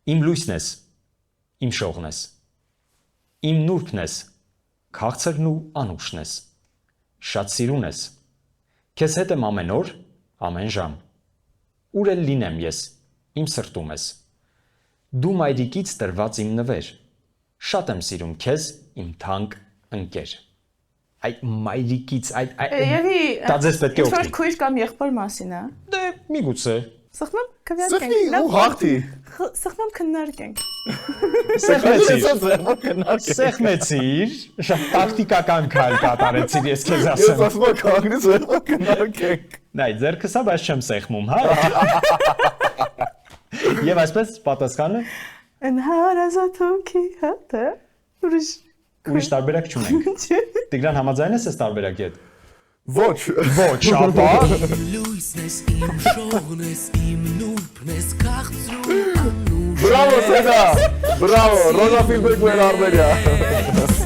Իմ լույսն ես, իմ շողն ես, իմ նուրբն ես, քաղցրն ու անուշն ես, շատ սիրուն ես, քեզ հետ եմ ամեն օր, ամեն ժամ, ուր էլ լինեմ ես, իմ սրտում ես, դու մայրիկից տրված իմ նվեր, շատ եմ սիրում քեզ, իմ թանկ ընկեր, այդ մայրիկից, դա ձեզ պետք է օգնի, Ինչ-որ քույր կամ եղբոր մասին է, դե միգուցե, սխմեմ Սխմի քվեարկենք, ու հաղթի։ սխմեմ քննարկենք, սեղմեցիր, շատ տակտիկական քայլ կատարեցիր, ես քեզ Ես ասեմ, ասում եմ քաղաքից վերա կնարկենք։ նայ, ձերքս բայց չեմ սեղմում, հա, և այսպես պատասխանը, Են հարազատոքի հատը, ուրիշ տարբերակ չունենք, Տիգրան համաձայն ես տարբերակի հետ, Ոչ։ ոչ, ապա, Լույսն ես, իմ շողն ես, իմ նուրբն ես, քաղցրում անուշ Բրավո Սեգա։ Բրավո, Ռոզա Ֆիլբեկ մեր Արմենիա։